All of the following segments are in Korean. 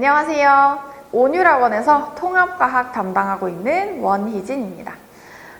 안녕하세요. 온유학원에서 통합과학 담당하고 있는 원희진입니다.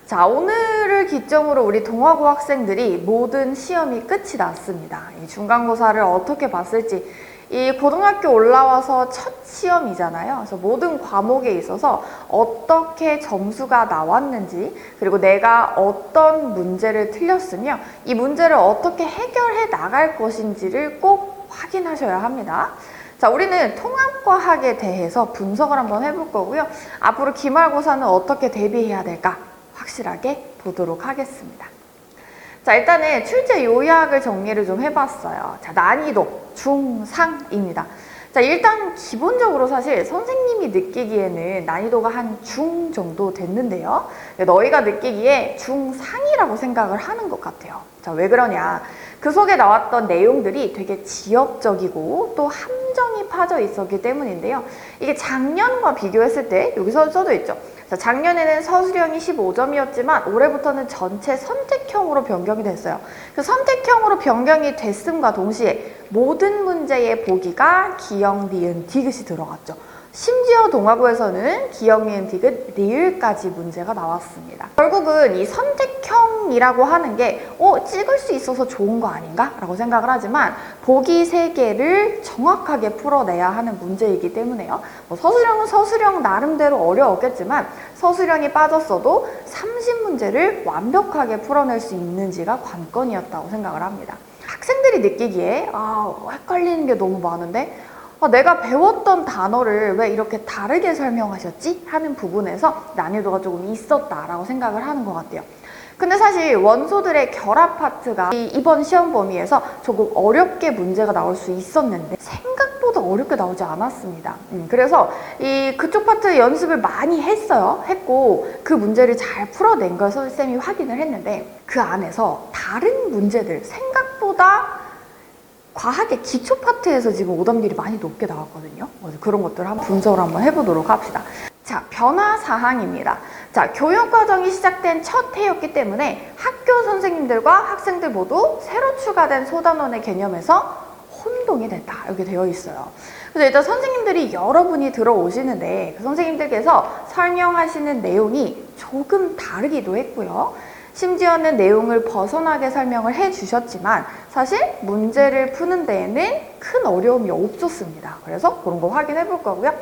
자, 오늘을 기점으로 우리 동화고 학생들이 모든 시험이 끝이 났습니다. 이 중간고사를 어떻게 봤을지, 이 고등학교 올라와서 첫 시험이잖아요. 그래서 모든 과목에 있어서 어떻게 점수가 나왔는지, 그리고 내가 어떤 문제를 틀렸으며 이 문제를 어떻게 해결해 나갈 것인지를 꼭 확인하셔야 합니다. 자, 우리는 통합과학에 대해서 분석을 한번 해볼 거고요. 앞으로 기말고사는 어떻게 대비해야 될까 확실하게 보도록 하겠습니다. 자, 일단은 출제 요약을 정리를 좀 해봤어요. 자, 난이도 중상입니다. 자, 일단 기본적으로 사실 선생님이 느끼기에는 난이도가 한 중 정도 됐는데요. 너희가 느끼기에 중상이라고 생각을 하는 것 같아요. 자, 왜 그러냐? 그 속에 나왔던 내용들이 되게 지엽적이고 또 함정이 파져 있었기 때문인데요. 이게 작년과 비교했을 때 여기서 써져 있죠. 자, 작년에는 서술형이 15점이었지만 올해부터는 전체 선택형으로 변경이 됐어요. 그 선택형으로 변경이 됐음과 동시에 모든 문제의 보기가 기역, 니은, 디귿이 들어갔죠. 심지어 동화고에서는 기역, 니은, 디귿, 리을까지 문제가 나왔습니다. 결국은 이 선택형이라고 하는 게 찍을 수 있어서 좋은 거 아닌가? 라고 생각을 하지만 보기 3개를 정확하게 풀어내야 하는 문제이기 때문에요. 서술형은 서술형 나름대로 어려웠겠지만 서술형이 빠졌어도 30문제를 완벽하게 풀어낼 수 있는지가 관건이었다고 생각을 합니다. 학생들이 느끼기에 헷갈리는 게 너무 많은데 내가 배웠던 단어를 왜 이렇게 다르게 설명하셨지? 하는 부분에서 난이도가 조금 있었다라고 생각을 하는 것 같아요. 근데 사실 원소들의 결합 파트가 이번 시험 범위에서 조금 어렵게 문제가 나올 수 있었는데 생각보다 어렵게 나오지 않았습니다. 그래서 그쪽 파트 연습을 많이 했고 그 문제를 잘 풀어낸 걸 선생님이 확인을 했는데 그 안에서 다른 문제들 생각보다 과학의 기초 파트에서 지금 오답률이 많이 높게 나왔거든요. 그런 것들을 한번 분석을 한번 해보도록 합시다. 자, 변화 사항입니다. 자, 교육과정이 시작된 첫 해였기 때문에 학교 선생님들과 학생들 모두 새로 추가된 소단원의 개념에서 혼동이 됐다. 이렇게 되어 있어요. 그래서 일단 선생님들이 여러분이 들어오시는데 그 선생님들께서 설명하시는 내용이 조금 다르기도 했고요. 심지어는 내용을 벗어나게 설명을 해주셨지만 사실 문제를 푸는 데에는 큰 어려움이 없었습니다. 그래서 그런 거 확인해 볼 거고요.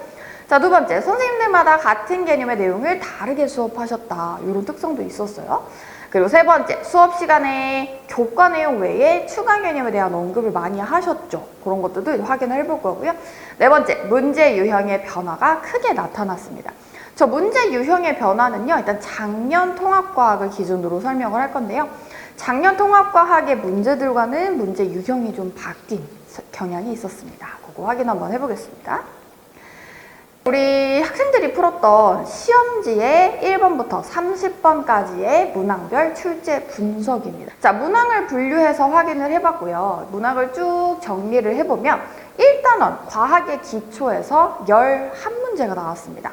자, 두 번째, 선생님들마다 같은 개념의 내용을 다르게 수업하셨다. 이런 특성도 있었어요. 그리고 세 번째, 수업 시간에 교과 내용 외에 추가 개념에 대한 언급을 많이 하셨죠. 그런 것들도 확인을 해볼 거고요. 네 번째, 문제 유형의 변화가 크게 나타났습니다. 저 문제 유형의 변화는요, 일단 작년 통합과학을 기준으로 설명을 할 건데요. 작년 통합과학의 문제들과는 문제 유형이 좀 바뀐 경향이 있었습니다. 그거 확인 한번 해보겠습니다. 우리 학생들이 풀었던 시험지의 1번부터 30번까지의 문항별 출제 분석입니다. 자, 문항을 분류해서 확인을 해봤고요. 문항을 쭉 정리를 해보면 1단원 과학의 기초에서 11문제가 나왔습니다.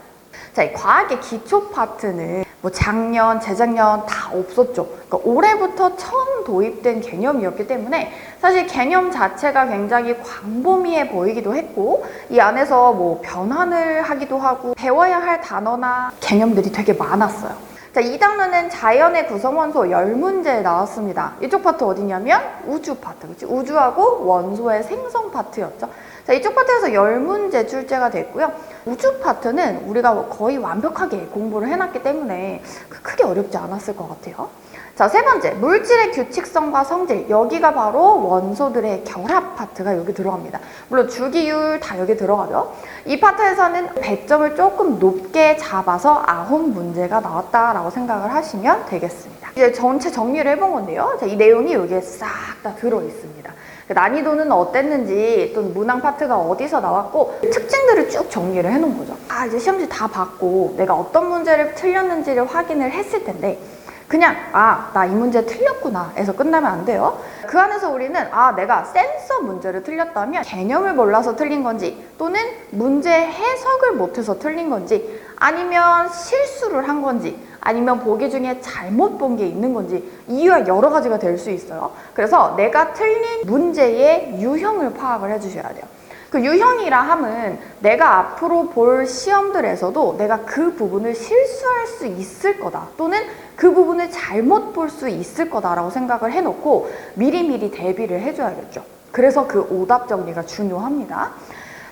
자, 이 과학의 기초 파트는 작년, 재작년 다 없었죠. 그러니까 올해부터 처음 도입된 개념이었기 때문에 사실 개념 자체가 굉장히 광범위해 보이기도 했고 이 안에서 변환을 하기도 하고 배워야 할 단어나 개념들이 되게 많았어요. 자, 2단원은 자연의 구성원소 10문제 나왔습니다. 이쪽 파트 어디냐면 우주 파트, 그치? 우주하고 원소의 생성 파트였죠. 자, 이쪽 파트에서 10문제 출제가 됐고요. 우주 파트는 우리가 거의 완벽하게 공부를 해놨기 때문에 크게 어렵지 않았을 것 같아요. 자, 세 번째, 물질의 규칙성과 성질. 여기가 바로 원소들의 결합 파트가 여기 들어갑니다. 물론 주기율 다 여기 들어가죠. 이 파트에서는 배점을 조금 높게 잡아서 9문제가 나왔다라고 생각을 하시면 되겠습니다. 이제 전체 정리를 해본 건데요. 자, 이 내용이 여기에 싹 다 들어있습니다. 난이도는 어땠는지 또 문항 파트가 어디서 나왔고 특징들을 쭉 정리를 해놓은 거죠. 이제 시험지 다 봤고 내가 어떤 문제를 틀렸는지를 확인을 했을 텐데 그냥 나 이 문제 틀렸구나 해서 끝나면 안 돼요. 그 안에서 우리는 내가 센서 문제를 틀렸다면 개념을 몰라서 틀린 건지 또는 문제 해석을 못해서 틀린 건지 아니면 실수를 한 건지 아니면 보기 중에 잘못 본 게 있는 건지 이유가 여러 가지가 될 수 있어요. 그래서 내가 틀린 문제의 유형을 파악을 해주셔야 돼요. 그 유형이라 함은 내가 앞으로 볼 시험들에서도 내가 그 부분을 실수할 수 있을 거다, 또는 그 부분을 잘못 볼 수 있을 거다라고 생각을 해놓고 미리미리 대비를 해줘야겠죠. 그래서 그 오답 정리가 중요합니다.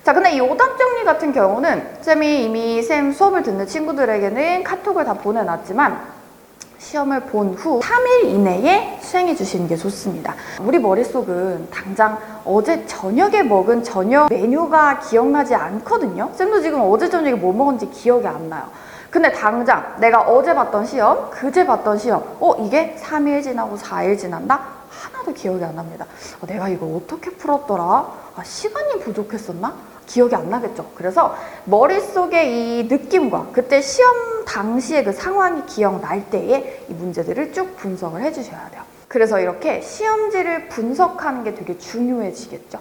자, 근데 이 오답 정리 같은 경우는 쌤이 이미 쌤 수업을 듣는 친구들에게는 카톡을 다 보내놨지만 시험을 본 후 3일 이내에 수행해 주시는 게 좋습니다. 우리 머릿속은 당장 어제 저녁에 먹은 저녁 메뉴가 기억나지 않거든요. 쌤도 지금 어제 저녁에 뭐 먹은지 기억이 안 나요. 근데 당장 내가 어제 봤던 시험, 그제 봤던 시험, 이게 3일 지나고 4일 지난다? 하나도 기억이 안 납니다. 내가 이거 어떻게 풀었더라? 시간이 부족했었나? 기억이 안 나겠죠. 그래서 머릿속에 이 느낌과 그때 시험 당시의 그 상황이 기억날 때에 이 문제들을 쭉 분석을 해주셔야 돼요. 그래서 이렇게 시험지를 분석하는 게 되게 중요해지겠죠.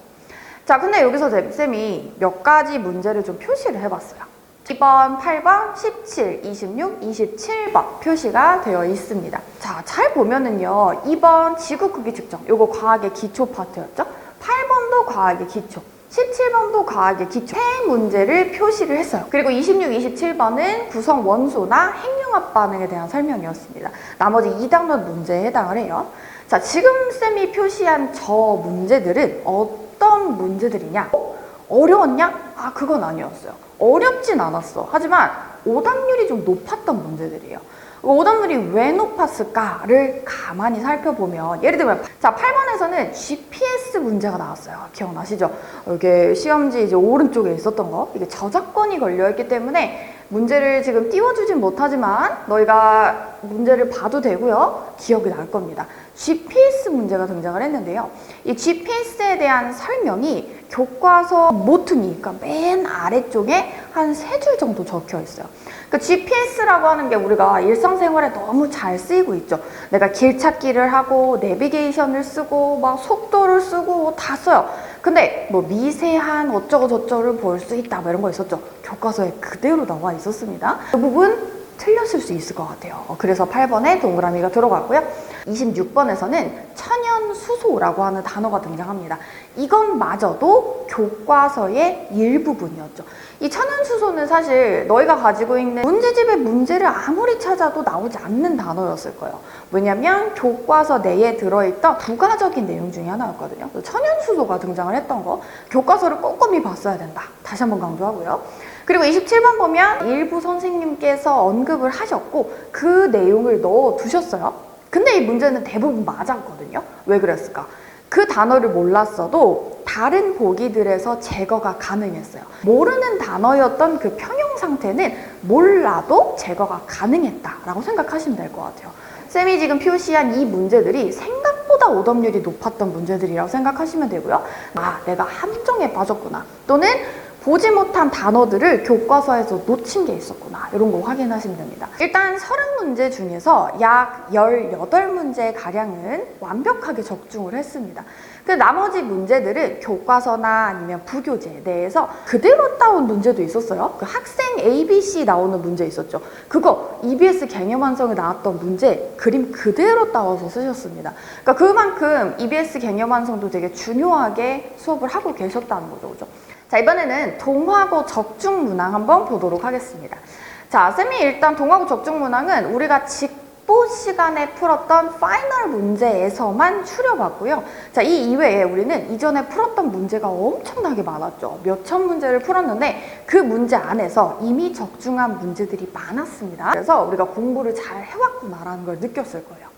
자, 근데 여기서 쌤이 몇 가지 문제를 좀 표시를 해봤어요. 2번, 8번, 17, 26, 27번 표시가 되어 있습니다. 자, 잘 보면은요, 2번 지구 크기 측정, 요거 과학의 기초 파트였죠. 8번도 과학의 기초, 17번도 과학의 기초, 세 문제를 표시를 했어요. 그리고 26, 27번은 구성 원소나 핵융합 반응에 대한 설명이었습니다. 나머지 2단원 문제에 해당을 해요. 자, 지금 쌤이 표시한 저 문제들은 어떤 문제들이냐? 어려웠냐? 그건 아니었어요. 어렵진 않았어. 하지만 오답률이 좀 높았던 문제들이에요. 오답률이 왜 높았을까를 가만히 살펴보면, 예를 들면 자, 8번에서는 GPS 문제가 나왔어요. 기억나시죠? 이게 시험지 이제 오른쪽에 있었던 거, 이게 저작권이 걸려있기 때문에 문제를 지금 띄워주진 못하지만 너희가 문제를 봐도 되고요. 기억이 날 겁니다. GPS 문제가 등장을 했는데요. 이 GPS에 대한 설명이 교과서 모퉁이, 그러니까 맨 아래쪽에 한 3줄 정도 적혀 있어요. 그 GPS라고 하는 게 우리가 일상생활에 너무 잘 쓰이고 있죠. 내가 길 찾기를 하고 내비게이션을 쓰고 막 속도를 쓰고 다 써요. 근데 뭐 미세한 어쩌고 저쩌고를 볼 수 있다 뭐 이런 거 있었죠. 교과서에 그대로 나와 있었습니다. 그 부분 틀렸을 수 있을 것 같아요. 그래서 8번에 동그라미가 들어갔고요. 26번에서는 천연수소라고 하는 단어가 등장합니다. 이것마저도 교과서의 일부분이었죠. 이 천연수소는 사실 너희가 가지고 있는 문제집의 문제를 아무리 찾아도 나오지 않는 단어였을 거예요. 왜냐면 교과서 내에 들어있던 부가적인 내용 중에 하나였거든요. 천연수소가 등장을 했던 거, 교과서를 꼼꼼히 봤어야 된다. 다시 한번 강조하고요. 그리고 27번 보면 일부 선생님께서 언급을 하셨고 그 내용을 넣어두셨어요. 근데 이 문제는 대부분 맞았거든요. 왜 그랬을까? 그 단어를 몰랐어도 다른 보기들에서 제거가 가능했어요. 모르는 단어였던 그 평형 상태는 몰라도 제거가 가능했다라고 생각하시면 될 것 같아요. 쌤이 지금 표시한 이 문제들이 생각보다 오답률이 높았던 문제들이라고 생각하시면 되고요. 내가 함정에 빠졌구나, 또는 보지 못한 단어들을 교과서에서 놓친 게 있었구나, 이런 거 확인하시면 됩니다. 일단 30문제 중에서 약 18문제가량은 완벽하게 적중을 했습니다. 그 나머지 문제들은 교과서나 아니면 부교재 내에서 그대로 따온 문제도 있었어요. 그 학생 ABC 나오는 문제 있었죠. 그거 EBS 개념 완성에 나왔던 문제 그림 그대로 따와서 쓰셨습니다. 그러니까 그만큼 EBS 개념 완성도 되게 중요하게 수업을 하고 계셨다는 거죠. 그죠? 자, 이번에는 동화고 적중 문항 한번 보도록 하겠습니다. 자, 쌤이 일단 동화고 적중 문항은 우리가 직보 시간에 풀었던 파이널 문제에서만 추려봤고요. 자, 이 이외에 우리는 이전에 풀었던 문제가 엄청나게 많았죠. 몇천 문제를 풀었는데 그 문제 안에서 이미 적중한 문제들이 많았습니다. 그래서 우리가 공부를 잘 해왔구나라는 걸 느꼈을 거예요.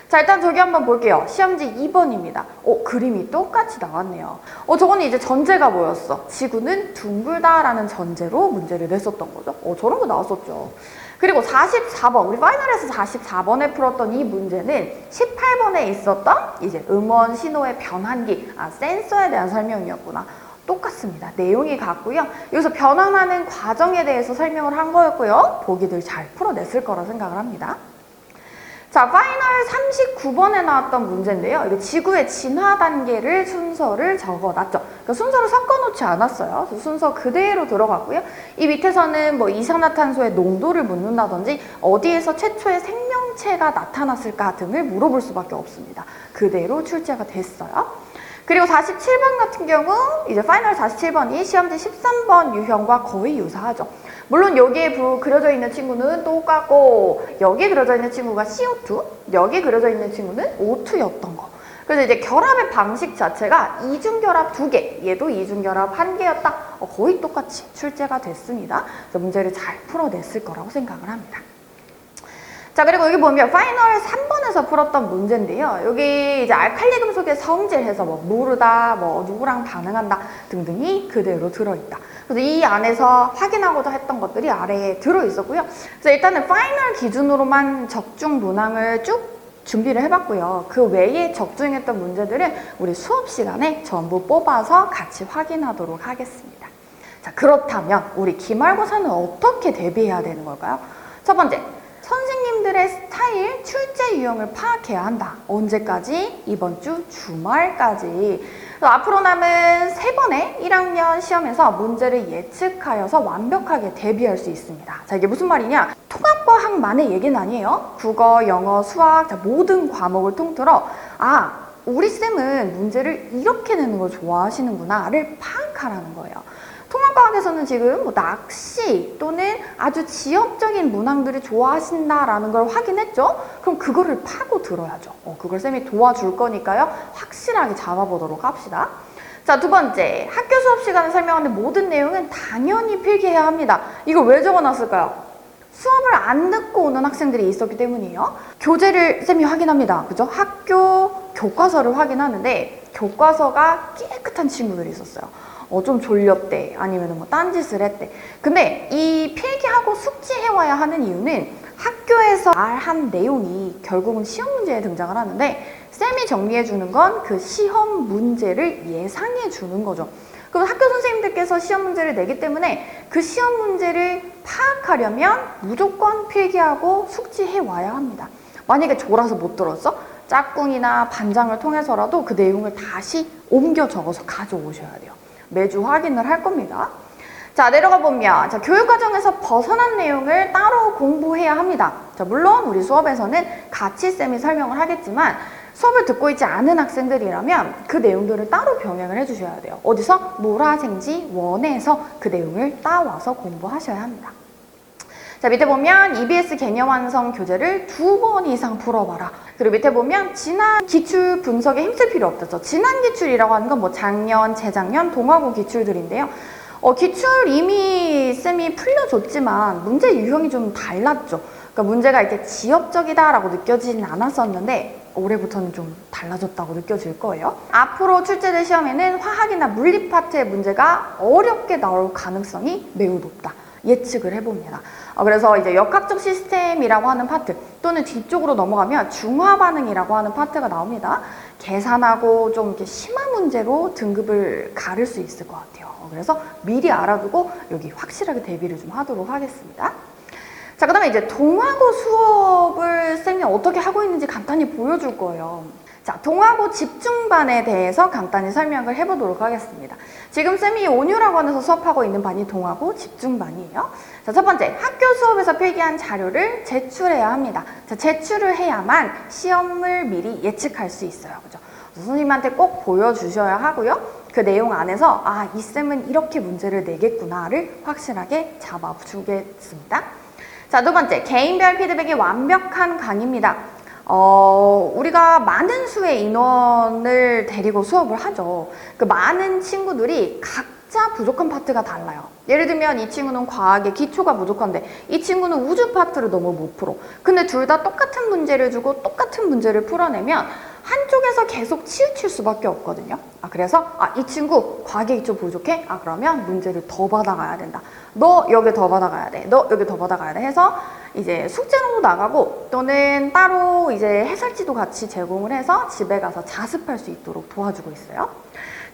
자, 일단 저기 한번 볼게요. 시험지 2번입니다. 그림이 똑같이 나왔네요. 저거는 이제 전제가 뭐였어? 지구는 둥글다라는 전제로 문제를 냈었던 거죠. 저런 거 나왔었죠. 그리고 44번, 우리 파이널에서 44번에 풀었던 이 문제는 18번에 있었던 이제 음원 신호의 변환기, 센서에 대한 설명이었구나. 똑같습니다. 내용이 같고요. 여기서 변환하는 과정에 대해서 설명을 한 거였고요. 보기들 잘 풀어냈을 거라 생각을 합니다. 자, 파이널 39번에 나왔던 문제인데요. 이게 지구의 진화 단계를 순서를 적어놨죠. 그러니까 순서를 섞어놓지 않았어요. 그래서 순서 그대로 들어갔고요. 이 밑에서는 뭐 이산화탄소의 농도를 묻는다든지 어디에서 최초의 생명체가 나타났을까 등을 물어볼 수밖에 없습니다. 그대로 출제가 됐어요. 그리고 47번 같은 경우 이제 파이널 47번이 시험지 13번 유형과 거의 유사하죠. 물론 여기에 그려져 있는 친구는 똑같고 여기에 그려져 있는 친구가 CO2, 여기에 그려져 있는 친구는 O2였던 거. 그래서 이제 결합의 방식 자체가 이중결합 2개, 얘도 이중결합 1개였다. 거의 똑같이 출제가 됐습니다. 그래서 문제를 잘 풀어냈을 거라고 생각을 합니다. 자, 그리고 여기 보면 파이널 3번에서 풀었던 문제인데요. 여기 이제 알칼리 금속의 성질해서 뭐 무르다, 뭐 누구랑 반응한다 등등이 그대로 들어있다. 그래서 이 안에서 확인하고자 했던 것들이 아래에 들어있었고요. 그래서 일단은 파이널 기준으로만 적중 문항을 쭉 준비를 해봤고요. 그 외에 적중했던 문제들은 우리 수업 시간에 전부 뽑아서 같이 확인하도록 하겠습니다. 자, 그렇다면 우리 기말고사는 어떻게 대비해야 되는 걸까요? 첫 번째, 선생님들의 스타일, 출제 유형을 파악해야 한다. 언제까지? 이번 주 주말까지. 앞으로 남은 3번의 1학년 시험에서 문제를 예측하여서 완벽하게 대비할 수 있습니다. 자, 이게 무슨 말이냐? 통합과학만의 얘기는 아니에요. 국어, 영어, 수학, 자, 모든 과목을 통틀어 우리 쌤은 문제를 이렇게 내는 걸 좋아하시는구나를 파악하라는 거예요. 통합과학에서는 지금 뭐 낚시 또는 아주 지역적인 문항들을 좋아하신다라는 걸 확인했죠? 그럼 그거를 파고 들어야죠. 그걸 쌤이 도와줄 거니까요. 확실하게 잡아보도록 합시다. 자, 두 번째, 학교 수업 시간에 설명하는 모든 내용은 당연히 필기해야 합니다. 이거 왜 적어놨을까요? 수업을 안 듣고 오는 학생들이 있었기 때문이에요. 교재를 쌤이 확인합니다. 그죠? 학교 교과서를 확인하는데 교과서가 깨끗한 친구들이 있었어요. 좀 졸렸대, 아니면 뭐 딴짓을 했대. 근데 이 필기하고 숙지해와야 하는 이유는 학교에서 말한 내용이 결국은 시험 문제에 등장을 하는데 쌤이 정리해주는 건 그 시험 문제를 예상해주는 거죠. 그럼 학교 선생님들께서 시험 문제를 내기 때문에 그 시험 문제를 파악하려면 무조건 필기하고 숙지해와야 합니다. 만약에 졸아서 못 들었어? 짝꿍이나 반장을 통해서라도 그 내용을 다시 옮겨 적어서 가져오셔야 돼요. 매주 확인을 할 겁니다. 자, 내려가 보면 자, 교육과정에서 벗어난 내용을 따로 공부해야 합니다. 자, 물론 우리 수업에서는 같이 쌤이 설명을 하겠지만 수업을 듣고 있지 않은 학생들이라면 그 내용들을 따로 병행을 해주셔야 돼요. 어디서? 모라생지 원에서 그 내용을 따와서 공부하셔야 합니다. 자, 밑에 보면 EBS 개념 완성 교재를 2번 이상 풀어봐라. 그리고 밑에 보면 지난 기출 분석에 힘쓸 필요 없죠. 지난 기출이라고 하는 건 뭐 작년, 재작년, 동화고 기출들인데요. 기출 이미 쌤이 풀려줬지만 문제 유형이 좀 달랐죠. 그러니까 문제가 이렇게 지엽적이다라고 느껴지진 않았었는데 올해부터는 좀 달라졌다고 느껴질 거예요. 앞으로 출제될 시험에는 화학이나 물리 파트의 문제가 어렵게 나올 가능성이 매우 높다. 예측을 해봅니다. 그래서 이제 역학적 시스템이라고 하는 파트 또는 뒤쪽으로 넘어가면 중화 반응이라고 하는 파트가 나옵니다. 계산하고 좀 이렇게 심한 문제로 등급을 가를 수 있을 것 같아요. 그래서 미리 알아두고 여기 확실하게 대비를 좀 하도록 하겠습니다. 자, 그 다음에 이제 동화고 수업을 쌤이 어떻게 하고 있는지 간단히 보여줄 거예요. 자, 동화고 집중반에 대해서 간단히 설명을 해보도록 하겠습니다. 지금 쌤이 온유학원에서 수업하고 있는 반이 동화고 집중반이에요. 자, 첫 번째, 학교 수업에서 필기한 자료를 제출해야 합니다. 자, 제출을 해야만 시험을 미리 예측할 수 있어요. 그죠? 선생님한테 꼭 보여주셔야 하고요. 그 내용 안에서 이 쌤은 이렇게 문제를 내겠구나를 확실하게 잡아주겠습니다. 자, 두 번째, 개인별 피드백이 완벽한 강의입니다. 우리가 많은 수의 인원을 데리고 수업을 하죠. 그 많은 친구들이 각자 부족한 파트가 달라요. 예를 들면 이 친구는 과학의 기초가 부족한데 이 친구는 우주 파트를 너무 못 풀어. 근데 둘 다 똑같은 문제를 주고 똑같은 문제를 풀어내면 한쪽에서 계속 치우칠 수밖에 없거든요. 그래서 이 친구 과학의 기초 부족해? 그러면 문제를 더 받아가야 된다. 너 여기 더 받아가야 돼. 너 여기 더 받아가야 돼. 해서 이제 숙제로도 나가고 또는 따로 이제 해설지도 같이 제공을 해서 집에 가서 자습할 수 있도록 도와주고 있어요.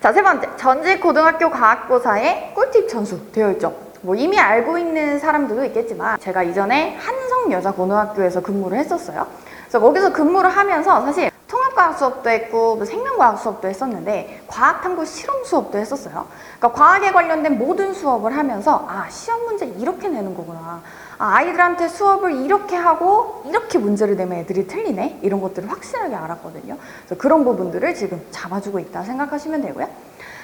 자, 세 번째, 전직 고등학교 과학고사에 꿀팁 전수 되어 있죠. 뭐 이미 알고 있는 사람들도 있겠지만 제가 이전에 한성여자고등학교에서 근무를 했었어요. 그래서 거기서 근무를 하면서 사실 생명과학 수업도 했고 뭐 생명과학 수업도 했었는데 과학탐구 실험 수업도 했었어요. 그러니까 과학에 관련된 모든 수업을 하면서 시험 문제 이렇게 내는 거구나. 아이들한테 수업을 이렇게 하고 이렇게 문제를 내면 애들이 틀리네. 이런 것들을 확실하게 알았거든요. 그래서 그런 부분들을 지금 잡아주고 있다 생각하시면 되고요.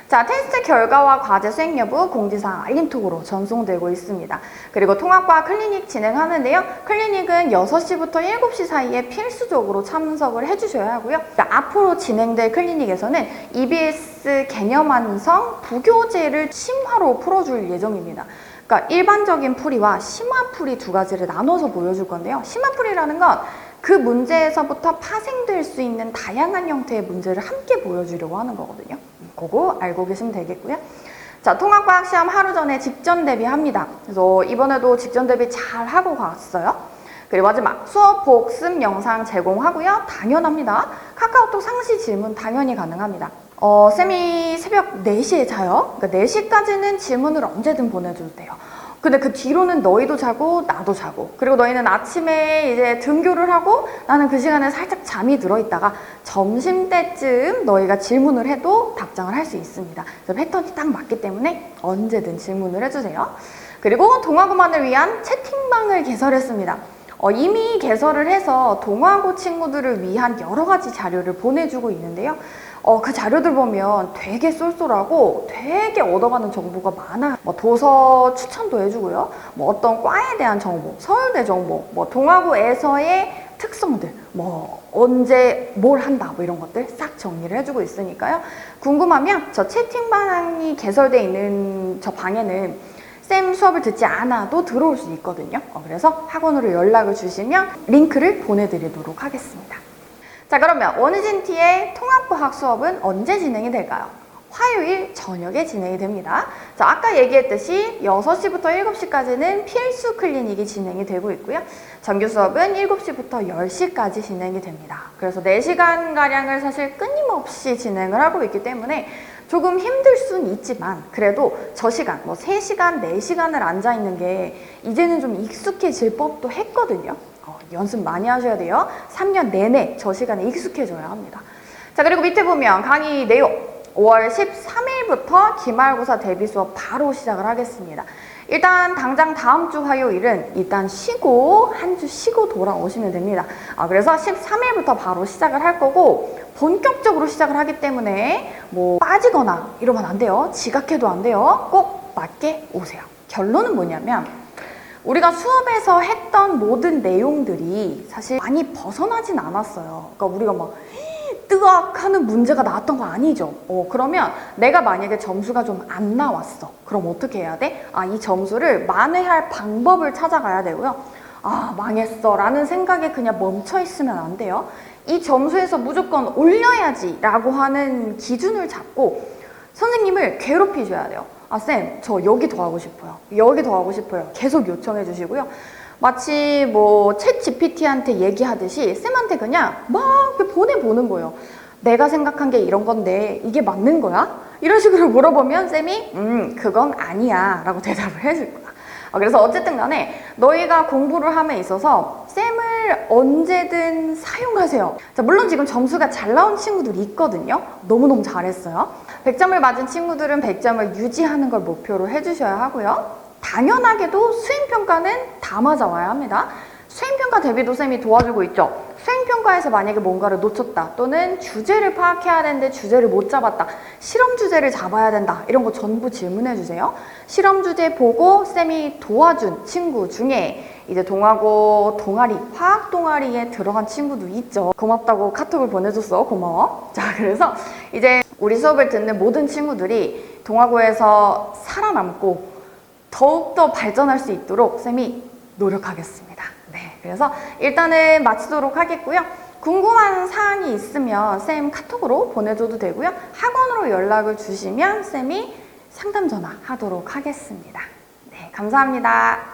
자, 테스트 결과와 과제 수행 여부 공지사항 알림톡으로 전송되고 있습니다. 그리고 통합과학 클리닉 진행하는데요. 클리닉은 6시부터 7시 사이에 필수적으로 참석을 해주셔야 하고요. 앞으로 진행될 클리닉에서는 EBS 개념 완성 부교재를 심화로 풀어줄 예정입니다. 그러니까 일반적인 풀이와 심화 풀이 두 가지를 나눠서 보여줄 건데요. 심화 풀이라는 건 그 문제에서부터 파생될 수 있는 다양한 형태의 문제를 함께 보여주려고 하는 거거든요. 그거 알고 계시면 되겠고요. 자, 통합과학 시험 하루 전에 직전 대비합니다. 그래서 이번에도 직전 대비 잘 하고 갔어요. 그리고 마지막 수업 복습 영상 제공하고요. 당연합니다. 카카오톡 상시 질문 당연히 가능합니다. 쌤이 새벽 4시에 자요. 그러니까 4시까지는 질문을 언제든 보내줘도 돼요. 근데 그 뒤로는 너희도 자고 나도 자고, 그리고 너희는 아침에 이제 등교를 하고 나는 그 시간에 살짝 잠이 들어있다가 점심때쯤 너희가 질문을 해도 답장을 할 수 있습니다. 그래서 패턴이 딱 맞기 때문에 언제든 질문을 해주세요. 그리고 동아고만을 위한 채팅방을 개설했습니다. 이미 개설을 해서 동아고 친구들을 위한 여러 가지 자료를 보내주고 있는데요. 그 자료들 보면 되게 쏠쏠하고 되게 얻어가는 정보가 많아요. 뭐 도서 추천도 해주고요. 뭐 어떤 과에 대한 정보, 서울대 정보, 뭐 동아고에서의 특성들, 뭐 언제 뭘 한다, 뭐 이런 것들 싹 정리를 해주고 있으니까요. 궁금하면 저 채팅방이 개설되어 있는 저 방에는 쌤 수업을 듣지 않아도 들어올 수 있거든요. 그래서 학원으로 연락을 주시면 링크를 보내드리도록 하겠습니다. 자, 그러면 원희진T의 통합과학 수업은 언제 진행이 될까요? 화요일 저녁에 진행이 됩니다. 자, 아까 얘기했듯이 6시부터 7시까지는 필수 클리닉이 진행이 되고 있고요. 정규 수업은 7시부터 10시까지 진행이 됩니다. 그래서 4시간가량을 사실 끊임없이 진행을 하고 있기 때문에 조금 힘들 수는 있지만 그래도 저 시간, 뭐 3시간, 4시간을 앉아있는 게 이제는 좀 익숙해질 법도 했거든요. 연습 많이 하셔야 돼요. 3년 내내 저 시간에 익숙해져야 합니다. 자, 그리고 밑에 보면 강의 내용 5월 13일부터 기말고사 대비 수업 바로 시작을 하겠습니다. 일단 당장 다음 주 화요일은 일단 쉬고 한 주 쉬고 돌아오시면 됩니다. 그래서 13일부터 바로 시작을 할 거고 본격적으로 시작을 하기 때문에 뭐 빠지거나 이러면 안 돼요. 지각해도 안 돼요. 꼭 맞게 오세요. 결론은 뭐냐면 우리가 수업에서 했던 모든 내용들이 사실 많이 벗어나진 않았어요. 그러니까 우리가 막 뜨악 하는 문제가 나왔던 거 아니죠. 그러면 내가 만약에 점수가 좀 안 나왔어. 그럼 어떻게 해야 돼? 이 점수를 만회할 방법을 찾아가야 되고요. 망했어 라는 생각에 그냥 멈춰 있으면 안 돼요. 이 점수에서 무조건 올려야지 라고 하는 기준을 잡고 선생님을 괴롭히셔야 돼요. 쌤, 저 여기 더 하고 싶어요. 여기 더 하고 싶어요. 계속 요청해 주시고요. 마치 뭐 챗 GPT한테 얘기하듯이 쌤한테 그냥 막 보내보는 거예요. 내가 생각한 게 이런 건데 이게 맞는 거야? 이런 식으로 물어보면 쌤이 그건 아니야 라고 대답을 해줄 거야. 그래서 어쨌든 간에 너희가 공부를 함에 있어서 쌤을 언제든 사용하세요. 자, 물론 지금 점수가 잘 나온 친구들이 있거든요. 너무너무 잘했어요. 100점을 맞은 친구들은 100점을 유지하는 걸 목표로 해주셔야 하고요. 당연하게도 수행평가는 다 맞아와야 합니다. 수행평가 대비도 쌤이 도와주고 있죠. 수행평가에서 만약에 뭔가를 놓쳤다 또는 주제를 파악해야 되는데 주제를 못 잡았다, 실험 주제를 잡아야 된다, 이런 거 전부 질문해 주세요. 실험 주제 보고 쌤이 도와준 친구 중에 이제 동아고 동아리, 화학 동아리에 들어간 친구도 있죠. 고맙다고 카톡을 보내줬어. 고마워. 자, 그래서 이제 우리 수업을 듣는 모든 친구들이 동아고에서 살아남고 더욱더 발전할 수 있도록 쌤이 노력하겠습니다. 네, 그래서 일단은 마치도록 하겠고요. 궁금한 사항이 있으면 쌤 카톡으로 보내줘도 되고요. 학원으로 연락을 주시면 쌤이 상담 전화 하도록 하겠습니다. 네, 감사합니다.